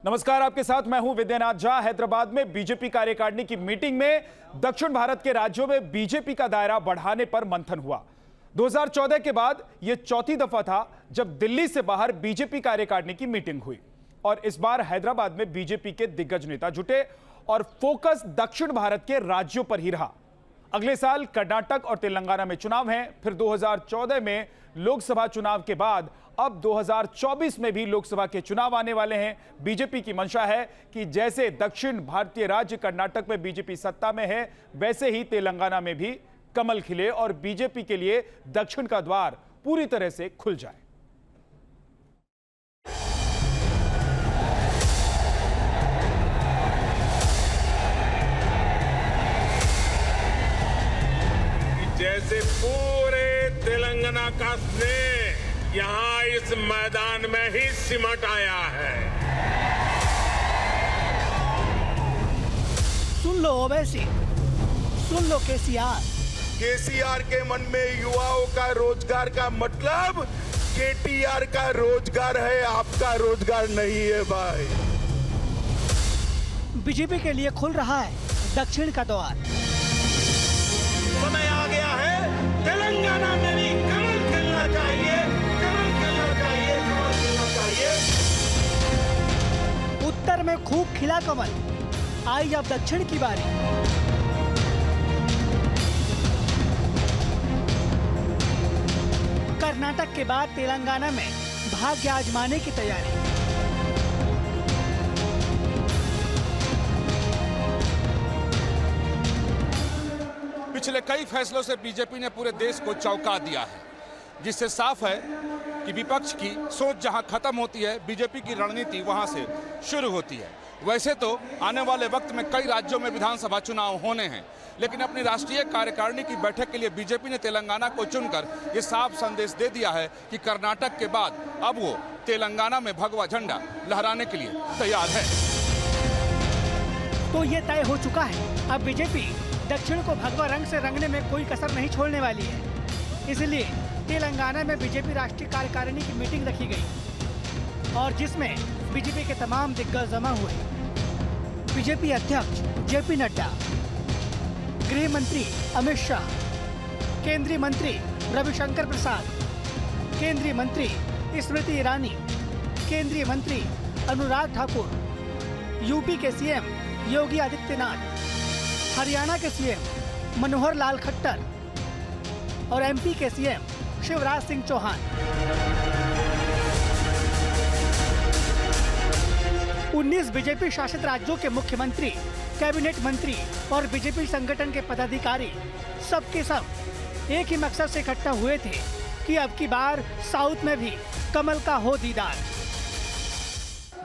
नमस्कार, आपके साथ मैं हूं विद्यानाथ झा। हैदराबाद में बीजेपी कार्यकारिणी की मीटिंग में दक्षिण भारत के राज्यों में बीजेपी का दायरा बढ़ाने पर मंथन हुआ। 2014 के बाद यह चौथी दफा था जब दिल्ली से बाहर बीजेपी कार्यकारिणी की मीटिंग हुई और इस बार हैदराबाद में बीजेपी के दिग्गज नेता जुटे और फोकस दक्षिण भारत के राज्यों पर ही रहा। अगले साल कर्नाटक और तेलंगाना में चुनाव हैं, फिर 2014 में लोकसभा चुनाव के बाद अब 2024 में भी लोकसभा के चुनाव आने वाले हैं। बीजेपी की मंशा है कि जैसे दक्षिण भारतीय राज्य कर्नाटक में बीजेपी सत्ता में है, वैसे ही तेलंगाना में भी कमल खिले और बीजेपी के लिए दक्षिण का द्वार पूरी तरह से खुल जाए। जैसे पूरे तेलंगाना का स्नेह यहाँ इस मैदान में ही सिमट आया है। सुन लो ओवैसी, सुन लो केसीआर। केसीआर के मन में युवाओं का रोजगार का मतलब केटीआर का रोजगार है, आपका रोजगार नहीं है भाई। बीजेपी के लिए खुल रहा है दक्षिण का द्वार। समय आ गया है, तेलंगाना में भी कमल खिलना चाहिए, कमल खिलना चाहिए, कमल खिलना चाहिए। उत्तर में खूब खिला कमल, आई अब दक्षिण की बारी। कर्नाटक के बाद तेलंगाना में भाग्य आजमाने की तैयारी। पिछले कई फैसलों से बीजेपी ने पूरे देश को चौंका दिया है, जिससे साफ है कि विपक्ष की सोच जहां खत्म होती है, बीजेपी की रणनीति वहां से शुरू होती है। वैसे तो आने वाले वक्त में कई राज्यों में विधानसभा चुनाव होने हैं, लेकिन अपनी राष्ट्रीय कार्यकारिणी की बैठक के लिए बीजेपी ने तेलंगाना को चुनकर ये साफ संदेश दे दिया है कि कर्नाटक के बाद अब वो तेलंगाना में भगवा झंडा लहराने के लिए तैयार है। तो ये तय हो चुका है, अब बीजेपी दक्षिण को भगवा रंग से रंगने में कोई कसर नहीं छोड़ने वाली है। इसलिए तेलंगाना में बीजेपी राष्ट्रीय कार्यकारिणी की मीटिंग रखी गई और जिसमें बीजेपी के तमाम दिग्गज जमा हुए। बीजेपी अध्यक्ष जेपी नड्डा, गृह मंत्री अमित शाह, केंद्रीय मंत्री रविशंकर प्रसाद, केंद्रीय मंत्री स्मृति ईरानी, केंद्रीय मंत्री अनुराग ठाकुर, यूपी के सीएम योगी आदित्यनाथ, हरियाणा के सीएम मनोहर लाल खट्टर और एमपी के सीएम शिवराज सिंह चौहान। 19 बीजेपी शासित राज्यों के मुख्यमंत्री, कैबिनेट मंत्री और बीजेपी संगठन के पदाधिकारी सबके सब एक ही मकसद से इकट्ठा हुए थे कि अब की बार साउथ में भी कमल का हो दीदार।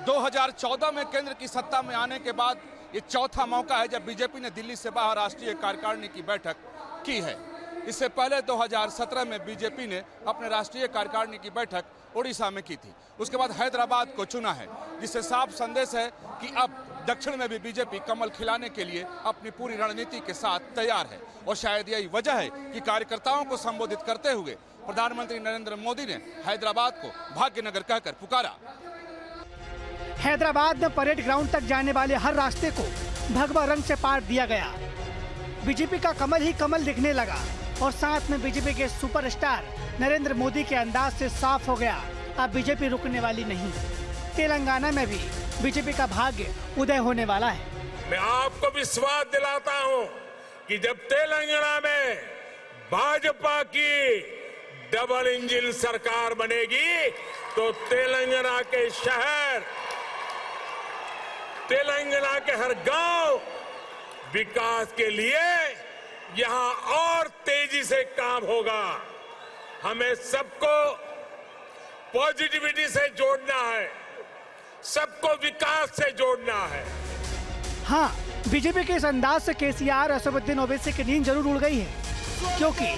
2014 में केंद्र की सत्ता में आने के बाद ये चौथा मौका है जब बीजेपी ने दिल्ली से बाहर राष्ट्रीय कार्यकारिणी की बैठक की है। इससे पहले 2017 में बीजेपी ने अपने राष्ट्रीय कार्यकारिणी की बैठक ओडिशा में की थी। उसके बाद हैदराबाद को चुना है, जिससे साफ संदेश है कि अब दक्षिण में भी बीजेपी कमल खिलाने के लिए अपनी पूरी रणनीति के साथ तैयार है। और शायद यही वजह है कि कार्यकर्ताओं को संबोधित करते हुए प्रधानमंत्री नरेंद्र मोदी ने हैदराबाद को भाग्यनगर कहकर पुकारा। हैदराबाद में परेड ग्राउंड तक जाने वाले हर रास्ते को भगवा रंग से पाट दिया गया। बीजेपी का कमल ही कमल दिखने लगा और साथ में बीजेपी के सुपरस्टार नरेंद्र मोदी के अंदाज से साफ हो गया, अब बीजेपी रुकने वाली नहीं। तेलंगाना में भी बीजेपी का भाग्य उदय होने वाला है। मैं आपको विश्वास दिलाता हूं कि जब तेलंगाना में भाजपा की डबल इंजन सरकार बनेगी तो तेलंगाना के शहर, तेलंगाना के हर गांव विकास के लिए यहां और तेजी से काम होगा। हमें सबको पॉजिटिविटी से जोड़ना है, सबको विकास से जोड़ना है। हाँ, बीजेपी के इस अंदाज से केसीआर असदुद्दीन ओवैसी की नींद जरूर उड़ गई है, क्योंकि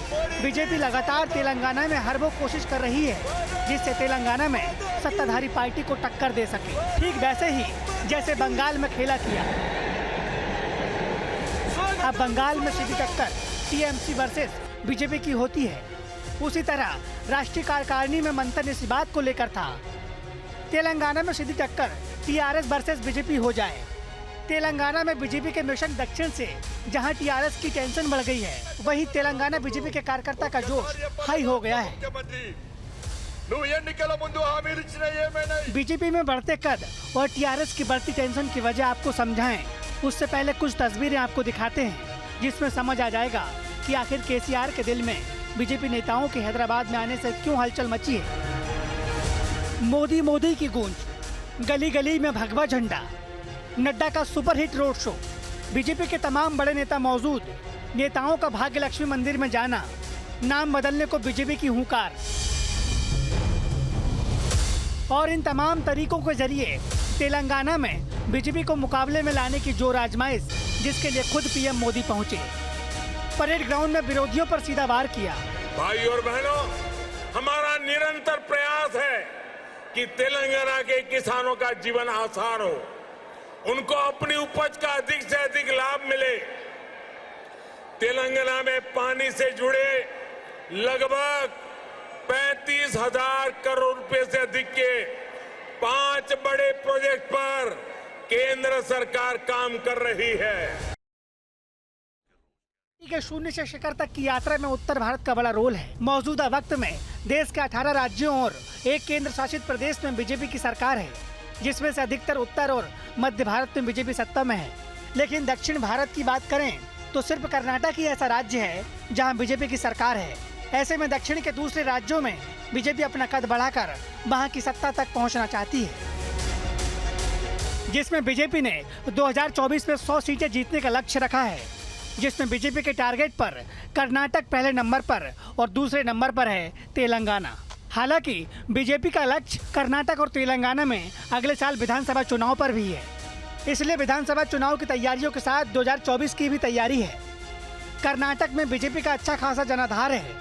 बीजेपी लगातार तेलंगाना में हर वो कोशिश कर रही है जिससे तेलंगाना में सत्ताधारी पार्टी को टक्कर दे सके। ठीक वैसे ही जैसे बंगाल में खेला किया। अब बंगाल में सीधी टक्कर टीएमसी वर्सेस बीजेपी की होती है। उसी तरह राष्ट्रीय कार्यकारिणी में मंथन इस बात को लेकर था। तेलंगाना में सीधी टक्कर टीआरएस वर्सेस बीजेपी हो जाए। तेलंगाना में बीजेपी के मिशन दक्षिण से जहां टीआरएस की टेंशन बढ़ गई है, वहीं तेलंगाना बीजेपी के कार्यकर्ता का जोश हाई हो गया है। बीजेपी में बढ़ते कद और टीआरएस की बढ़ती टेंशन की वजह आपको समझाएं, उससे पहले कुछ तस्वीरें आपको दिखाते हैं जिसमें समझ आ जाएगा कि आखिर केसीआर के दिल में बीजेपी नेताओं के हैदराबाद में आने से क्यों हलचल मची है। मोदी मोदी की गूंज, गली गली में भगवा झंडा, नड्डा का सुपरहिट रोड शो, बीजेपी के तमाम बड़े नेता मौजूद, नेताओं का भाग्य लक्ष्मी मंदिर में जाना, नाम बदलने को बीजेपी की हुंकार और इन तमाम तरीकों के जरिए तेलंगाना में बीजेपी को मुकाबले में लाने की जोर आजमाइश, जिसके लिए खुद पीएम मोदी पहुंचे। परेड ग्राउंड में विरोधियों पर सीधा वार किया। भाई और बहनों, हमारा निरंतर प्रयास है कि तेलंगाना के किसानों का जीवन आसान हो, उनको अपनी उपज का अधिक से अधिक लाभ मिले। तेलंगाना में पानी से जुड़े लगभग 35,000 करोड़ रुपए से अधिक के 5 बड़े प्रोजेक्ट पर केंद्र सरकार काम कर रही है। के शून्य से शिखर तक की यात्रा में उत्तर भारत का बड़ा रोल है। मौजूदा वक्त में देश के 18 राज्यों और एक केंद्र शासित प्रदेश में बीजेपी की सरकार है, जिसमें से अधिकतर उत्तर और मध्य भारत में बीजेपी सत्ता में है। लेकिन दक्षिण भारत की बात करें तो सिर्फ कर्नाटक ही ऐसा राज्य है जहां बीजेपी की सरकार है। ऐसे में दक्षिण के दूसरे राज्यों में बीजेपी अपना कद बढ़ाकर वहां की सत्ता तक पहुंचना चाहती है, जिसमें बीजेपी ने 2024 में 100 सीटें जीतने का लक्ष्य रखा है, जिसमें बीजेपी के टारगेट पर कर्नाटक पहले नंबर पर और दूसरे नंबर पर है तेलंगाना। हालांकि बीजेपी का लक्ष्य कर्नाटक और तेलंगाना में अगले साल विधानसभा चुनाव पर भी है, इसलिए विधानसभा चुनाव की तैयारियों के साथ 2024 की भी तैयारी है। कर्नाटक में बीजेपी का अच्छा खासा जनाधार है,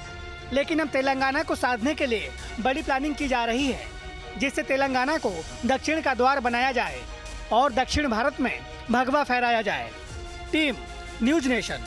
लेकिन अब तेलंगाना को साधने के लिए बड़ी प्लानिंग की जा रही है, जिससे तेलंगाना को दक्षिण का द्वार बनाया जाए और दक्षिण भारत में भगवा फहराया जाए। Team news nation.